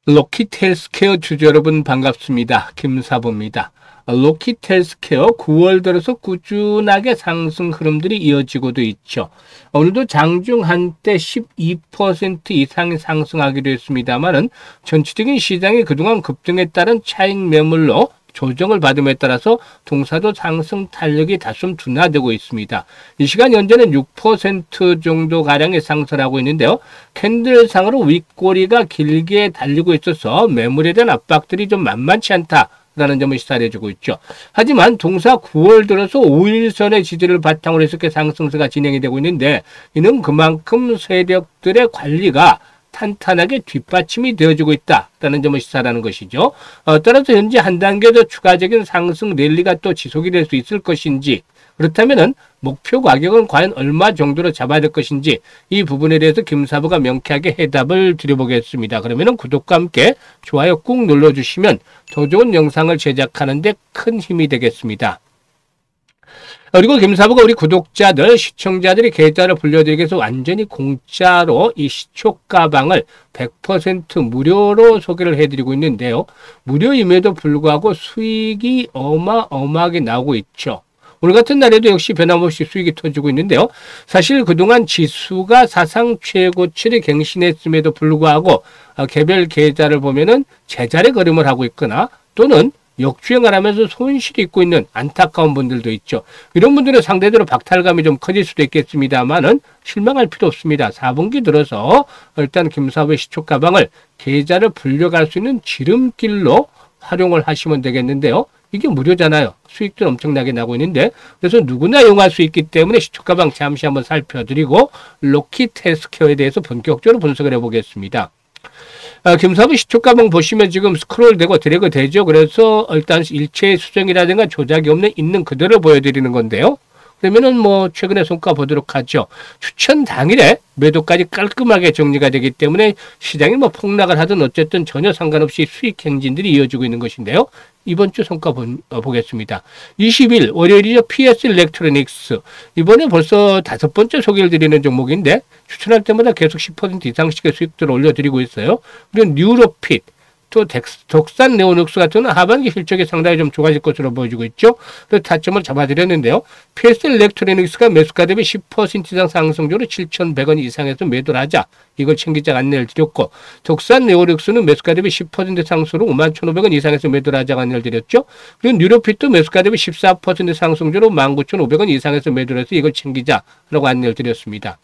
로킷 헬스케어 주주 여러분 반갑습니다. 김사부입니다. 로킷 헬스케어 9월 들어서 꾸준하게 상승 흐름들이 이어지고도 있죠. 오늘도 장중 한때 12% 이상이 상승하기도 했습니다만은 전체적인 시장이 그동안 급등에 따른 차익 매물로 조정을 받음에 따라서 동사도 상승 탄력이 다소 둔화되고 있습니다. 이 시간 현재는 6% 정도 가량의 상승하고 있는데요. 캔들상으로 윗꼬리가 길게 달리고 있어서 매물에 대한 압박들이 좀 만만치 않다라는 점을 시사해주고 있죠. 하지만 동사 9월 들어서 5일선의 지지를 바탕으로 해서 상승세가 진행이 되고 있는데 이는 그만큼 세력들의 관리가 탄탄하게 뒷받침이 되어주고 있다라는 점을 시사하는 것이죠. 따라서 현재 한 단계 더 추가적인 상승 랠리가 또 지속이 될 수 있을 것인지, 그렇다면은 목표 가격은 과연 얼마 정도로 잡아야 될 것인지 이 부분에 대해서 김사부가 명쾌하게 해답을 드려보겠습니다. 그러면은 구독과 함께 좋아요 꾹 눌러주시면 더 좋은 영상을 제작하는 데 큰 힘이 되겠습니다. 그리고 김사부가 우리 구독자들, 시청자들이 계좌를 불려드리기 위해서 완전히 공짜로 이 시초 가방을 100% 무료로 소개를 해드리고 있는데요. 무료임에도 불구하고 수익이 어마어마하게 나오고 있죠. 오늘 같은 날에도 역시 변함없이 수익이 터지고 있는데요. 사실 그동안 지수가 사상 최고치를 갱신했음에도 불구하고 개별 계좌를 보면은 제자리 걸음을 하고 있거나 또는 역주행을 하면서 손실이 있고 있는 안타까운 분들도 있죠. 이런 분들은 상대적으로 박탈감이 좀 커질 수도 있겠습니다만은 실망할 필요 없습니다. 4분기 들어서 일단 김사부의 시초 가방을 계좌를 불려갈 수 있는 지름길로 활용을 하시면 되겠는데요. 이게 무료잖아요. 수익도 엄청나게 나고 있는데, 그래서 누구나 이용할 수 있기 때문에 시초 가방 잠시 한번 살펴드리고 로킷 헬스케어에 대해서 본격적으로 분석을 해보겠습니다. 김사부 시초가방 보시면 지금 스크롤되고 드래그 되죠. 그래서 일단 일체 수정이라든가 조작이 없는 있는 그대로 보여드리는 건데요. 그러면은 뭐 최근에 성과 보도록 하죠. 추천 당일에 매도까지 깔끔하게 정리가 되기 때문에 시장이 뭐 폭락을 하든 어쨌든 전혀 상관없이 수익 행진들이 이어지고 있는 것인데요. 이번 주 성과 보겠습니다. 20일 월요일이죠. PS 일렉트로닉스. 이번에 벌써 5번째 소개를 드리는 종목인데 추천할 때마다 계속 10% 이상씩의 수익들을 올려드리고 있어요. 그리고 뉴로핏. 또 덕산 네오닉스 같은 하반기 실적이 상당히 좀 좋아질 것으로 보여지고 있죠. 그래서 타점을 잡아드렸는데요. PS 일렉트로닉스가 매수가 대비 10% 이상 상승적으로 7,100원 이상에서 매도를 하자. 이걸 챙기자 안내를 드렸고, 덕산 네오닉스는 매수가 대비 10% 상승으로 51,500원 이상에서 매도를 하자 안내를 드렸죠. 그리고 뉴로핏도 매수가 대비 14% 상승적으로 19,500원 이상에서 매도를 해서 이걸 챙기자라고 안내를 드렸습니다.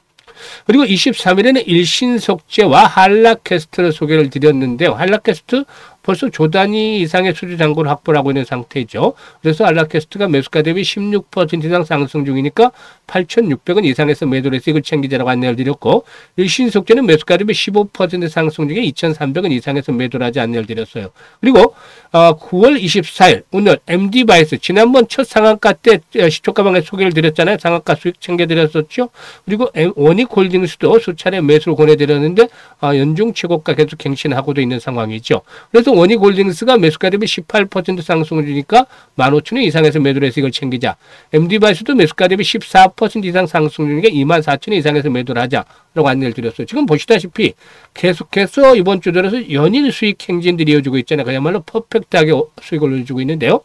그리고 23일에는 일신석재와 한라캐스트를 소개를 드렸는데요. 한라캐스트 벌써 조단위 이상의 수주 잔고를 확보를 하고 있는 상태죠. 그래서 한라캐스트가 매수가 대비 16% 이상 상승 중이니까 8,600원 이상에서 매도를 해서 이걸 챙기자라고 안내를 드렸고, 일신석재는 매수가 대비 15% 상승 중에 2,300원 이상에서 매도를 하지 안내를 드렸어요. 그리고 9월 24일 오늘 MD바이스 지난번 첫 상한가 때 시초가방에 소개를 드렸잖아요. 상한가 수익 챙겨드렸었죠. 그리고 원익홀딩스도 수차례 매수를 권해드렸는데 연중 최고가 계속 갱신하고도 있는 상황이죠. 그래서 원익홀딩스가 매수가 대비 18% 상승을 주니까 15,000원 이상에서 매도를 해서 이걸 챙기자. MD바이스도 매수가 대비 14% 이상 상승 중이니까 24,000원 이상에서 매도를 하자라고 안내를 드렸어요. 지금 보시다시피 계속해서 이번 주 들어서 연일 수익 행진들이 이어지고 있잖아요. 그야말로 퍼펙트하게 수익을 올려주고 있는데요.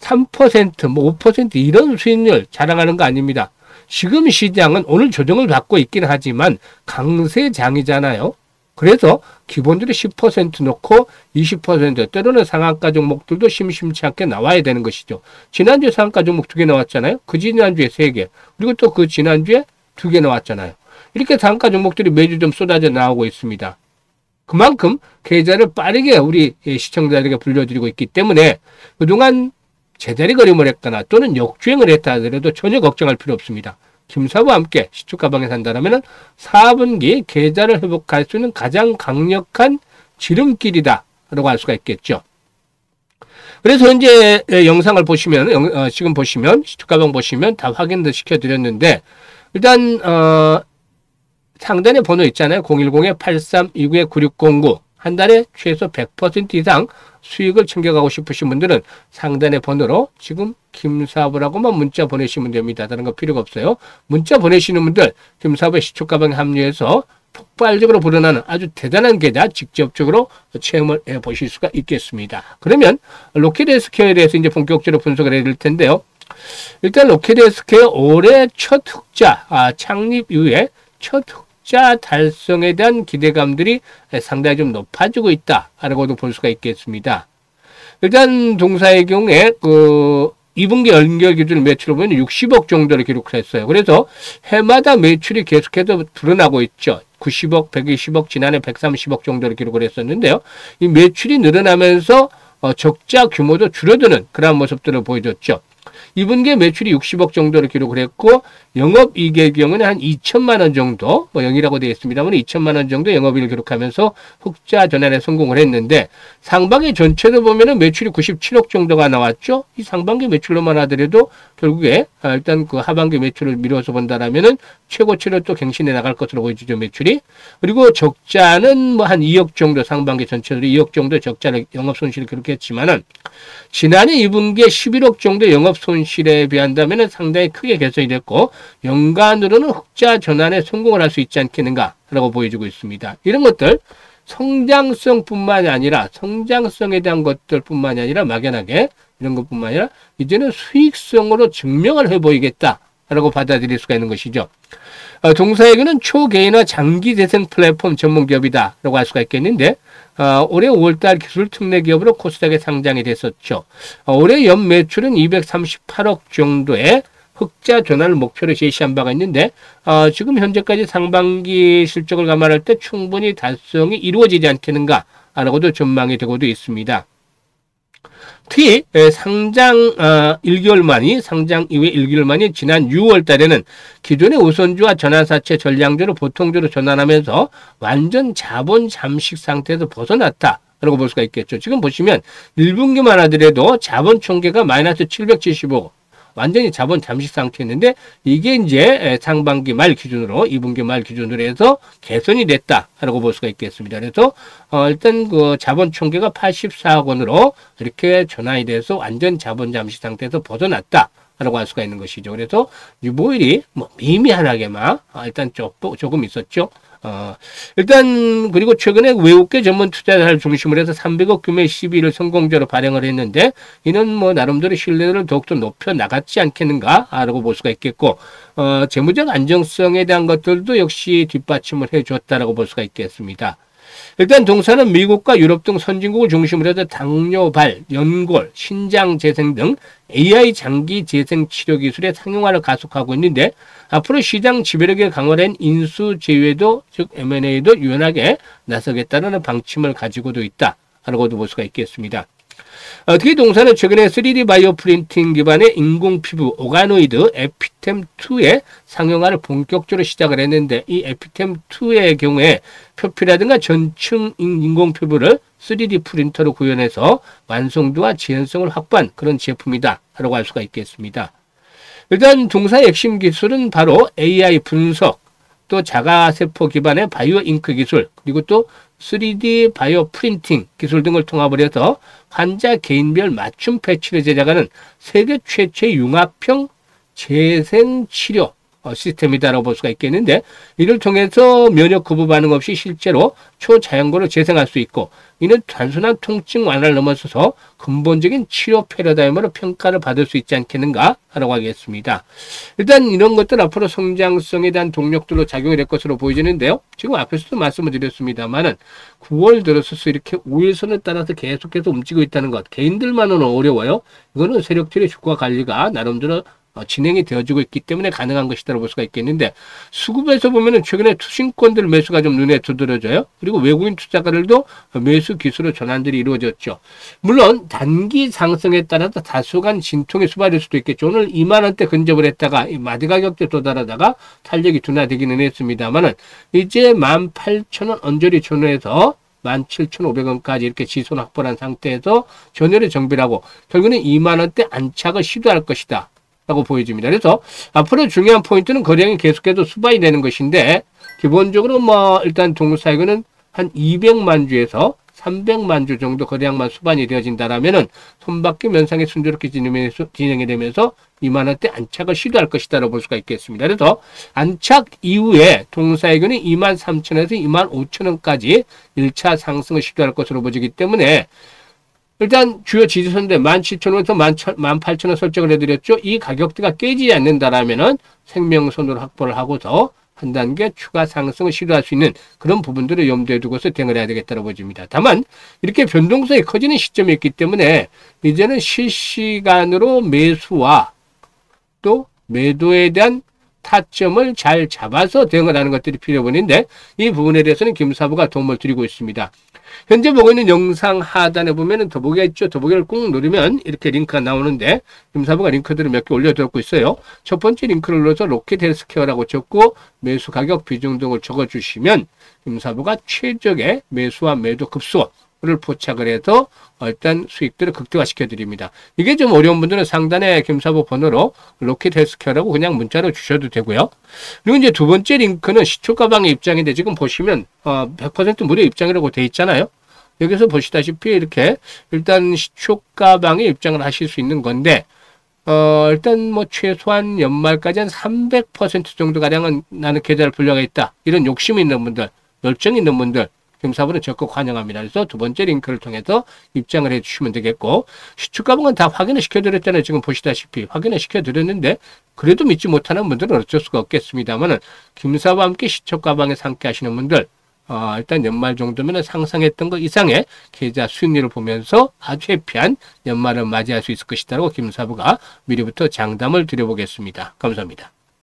3%, 뭐 5% 이런 수익률 자랑하는 거 아닙니다. 지금 시장은 오늘 조정을 받고 있긴 하지만 강세장이잖아요. 그래서 기본적으로 10% 넣고 20% 때로는 상한가 종목들도 심심치 않게 나와야 되는 것이죠. 지난주에 상한가 종목 2개 나왔잖아요. 그 지난주에 3개. 그리고 또 그 지난주에 2개 나왔잖아요. 이렇게 상한가 종목들이 매주 좀 쏟아져 나오고 있습니다. 그만큼 계좌를 빠르게 우리 시청자들에게 불려드리고 있기 때문에 그동안 제자리 걸음을 했거나 또는 역주행을 했다 하더라도 전혀 걱정할 필요 없습니다. 김사부와 함께 시초가방에 산다면 4분기 계좌를 회복할 수 있는 가장 강력한 지름길이다 라고 할 수가 있겠죠. 그래서 현재 영상을 보시면 지금 보시면 시초가방 보시면 다 확인도 시켜드렸는데, 일단 상단에 번호 있잖아요. 010-8329-9609 한 달에 최소 100% 이상 수익을 챙겨가고 싶으신 분들은 상단의 번호로 지금 김사부라고만 문자 보내시면 됩니다. 다른 거 필요가 없어요. 문자 보내시는 분들 김사부의 시초가방에 합류해서 폭발적으로 불어나는 아주 대단한 계좌 직접적으로 체험을 해 보실 수가 있겠습니다. 그러면 로키드 헬스케어에 대해서 이제 본격적으로 분석을 해야 될 텐데요. 일단 로키드 헬스케어 올해 첫 흑자, 창립 이후에 첫 흑자 달성에 대한 기대감들이 상당히 좀 높아지고 있다라고도 볼 수가 있겠습니다. 일단 동사의 경우에 2분기 연결 기준 매출을 보면 60억 정도를 기록을 했어요. 그래서 해마다 매출이 계속해서 불어나고 있죠. 90억, 120억, 지난해 130억 정도를 기록을 했었는데요. 이 매출이 늘어나면서 적자 규모도 줄어드는 그런 모습들을 보여줬죠. 2분기에 매출이 60억 정도를 기록을 했고 영업이익의 경우는 한 2천만 원 정도, 뭐 0이라고 되어 있습니다만 2천만 원 정도 영업이익을 기록하면서 흑자 전환에 성공을 했는데 상반기 전체도 보면은 매출이 97억 정도가 나왔죠. 이 상반기 매출로만 하더라도 결국에 일단 그 하반기 매출을 미뤄서 본다라면은 최고치를 또 갱신해 나갈 것으로 보여지죠, 매출이. 그리고 적자는 뭐 한 2억 정도, 상반기 전체로 2억 정도 적자를 영업 손실을 기록했지만은 지난해 2분기에 11억 정도 영업 손실에 비한다면은 상당히 크게 개선이 됐고 연간으로는 흑자 전환에 성공을 할 수 있지 않겠는가라고 보여지고 있습니다. 이런 것들 성장성뿐만이 아니라 성장성에 대한 것들뿐만이 아니라 막연하게 이런 것뿐만 아니라 이제는 수익성으로 증명을 해 보이겠다라고 받아들일 수가 있는 것이죠. 동사에게는 초개인화 장기 재생 플랫폼 전문 기업이다라고 할 수가 있겠는데 올해 5월달 기술 특례 기업으로 코스닥에 상장이 됐었죠. 올해 연 매출은 238억 정도의 흑자 전환을 목표로 제시한 바가 있는데 지금 현재까지 상반기 실적을 감안할 때 충분히 달성이 이루어지지 않겠는가라고도 전망이 되고도 있습니다. 특히 상장 1개월 만이 상장 이후에 1개월 만이 지난 6월 달에는 기존의 우선주와 전환사채 전량주로 보통주로 전환하면서 완전 자본 잠식 상태에서 벗어났다. 라고 볼 수가 있겠죠. 지금 보시면 1분기만 하더라도 자본 총계가 마이너스 775 완전히 자본 잠식 상태였는데 이게 이제 상반기 말 기준으로 2분기 말 기준으로 해서 개선이 됐다라고 볼 수가 있겠습니다. 그래서 일단 그 자본 총계가 84억 원으로 이렇게 전환이 돼서 완전 자본 잠식 상태에서 벗어났다라고 할 수가 있는 것이죠. 그래서 유보율이 뭐 미미하게만 일단 조금 있었죠. 일단 그리고 최근에 외국계 전문 투자자를 중심으로 해서 300억 규모의 CB를 성공적으로 발행을 했는데 이는 뭐 나름대로 신뢰를 더욱더 높여 나갔지 않겠는가라고 볼 수가 있겠고 재무적 안정성에 대한 것들도 역시 뒷받침을 해줬다라고 볼 수가 있겠습니다. 일단 동사는 미국과 유럽 등 선진국을 중심으로 해서 당뇨발, 연골, 신장 재생 등 AI 장기 재생 치료 기술의 상용화를 가속하고 있는데 앞으로 시장 지배력에 강화된 인수 제외도 즉 M&A도 유연하게 나서겠다는 방침을 가지고도 있다라고도 볼 수가 있겠습니다. 특히 동사는 최근에 3D 바이오 프린팅 기반의 인공 피부 오가노이드 에피템2의 상용화를 본격적으로 시작을 했는데 이 에피템2의 경우에 표피라든가 전층 인공 피부를 3D 프린터로 구현해서 완성도와 지연성을 확보한 그런 제품이다 라고 할 수가 있겠습니다. 일단 동사의 핵심 기술은 바로 AI 분석, 또 자가세포 기반의 바이오 잉크 기술, 그리고 또 3D 바이오 프린팅 기술 등을 통합을 해서 환자 개인별 맞춤 패치를 제작하는 세계 최초의 융합형 재생 치료 시스템이다라고 볼 수가 있겠는데 이를 통해서 면역 거부 반응 없이 실제로 초자연고를 재생할 수 있고 이는 단순한 통증 완화를 넘어서서 근본적인 치료 패러다임으로 평가를 받을 수 있지 않겠는가라고 하겠습니다. 일단 이런 것들 앞으로 성장성에 대한 동력들로 작용이 될 것으로 보여지는데요. 지금 앞에서도 말씀을 드렸습니다만은 9월 들어서 이렇게 우일선을 따라서 계속해서 움직이고 있다는 것 개인들만은 어려워요. 이거는 세력들의 주가 관리가 나름대로 진행이 되어지고 있기 때문에 가능한 것이라고 볼 수가 있겠는데 수급에서 보면은 최근에 투신권들 매수가 좀 눈에 두드러져요. 그리고 외국인 투자가들도 매수 기술의 전환들이 이루어졌죠. 물론 단기 상승에 따라서 다소간 진통이 수발될 수도 있겠죠. 오늘 2만 원대 근접을 했다가 마디 가격대 도달하다가 탄력이 둔화되기는 했습니다만은 이제 18,000원 언저리 전후에서 17,500원까지 이렇게 지손 확보한 상태에서 전열을 정비하고 결국에는 2만 원대 안착을 시도할 것이다. 라고 보여집니다. 그래서 앞으로 중요한 포인트는 거래량이 계속해서 수반이 되는 것인데 기본적으로 뭐 일단 동사에게는 한 200만 주에서 300만 주 정도 거래량만 수반이 되어진다라면은 손바뀜 현상이 순조롭게 진행이 되면서 2만 원대 안착을 시도할 것이다라고 볼 수가 있겠습니다. 그래서 안착 이후에 동사이견이 2만 3천원에서 2만 5천원까지 1차 상승을 시도할 것으로 보이기 때문에 일단 주요 지지선대 17,000원에서 18,000원 설정을 해드렸죠. 이 가격대가 깨지지 않는다라면은 생명선으로 확보를 하고서 한 단계 추가 상승을 시도할 수 있는 그런 부분들을 염두에 두고서 대응을 해야 되겠다고 보여집니다. 다만 이렇게 변동성이 커지는 시점이 있기 때문에 이제는 실시간으로 매수와 또 매도에 대한 타점을 잘 잡아서 대응을 하는 것들이 필요한데 이 부분에 대해서는 김사부가 도움을 드리고 있습니다. 현재 보고 있는 영상 하단에 보면은 더보기가 있죠. 더보기를 꾹 누르면 이렇게 링크가 나오는데 김사부가 링크들을 몇 개 올려두고 있어요. 첫 번째 링크를 눌러서 로켓 헬스케어라고 적고 매수 가격 비중 등을 적어주시면 김사부가 최적의 매수와 매도 급소를 포착을 해서 일단 수익들을 극대화시켜 드립니다. 이게 좀 어려운 분들은 상단에 김사부 번호로 로켓 헬스케어라고 그냥 문자로 주셔도 되고요. 그리고 이제 두 번째 링크는 시초가방의 입장인데 지금 보시면 100% 무료 입장이라고 돼 있잖아요. 여기서 보시다시피 이렇게 일단 시초가방의 입장을 하실 수 있는 건데 일단 뭐 최소한 연말까지 한 300% 정도 가량은 나는 계좌를 불려가겠다. 이런 욕심이 있는 분들, 열정이 있는 분들 김사부는 적극 환영합니다. 그래서 두 번째 링크를 통해서 입장을 해주시면 되겠고 시초가방은 다 확인을 시켜드렸잖아요. 지금 보시다시피 확인을 시켜드렸는데 그래도 믿지 못하는 분들은 어쩔 수가 없겠습니다만 김사부와 함께 시초가방에서 함께 하시는 분들 일단 연말 정도면 상상했던 것 이상의 계좌 수익률을 보면서 아주 해피한 연말을 맞이할 수 있을 것이다라고 김사부가 미리부터 장담을 드려보겠습니다. 감사합니다.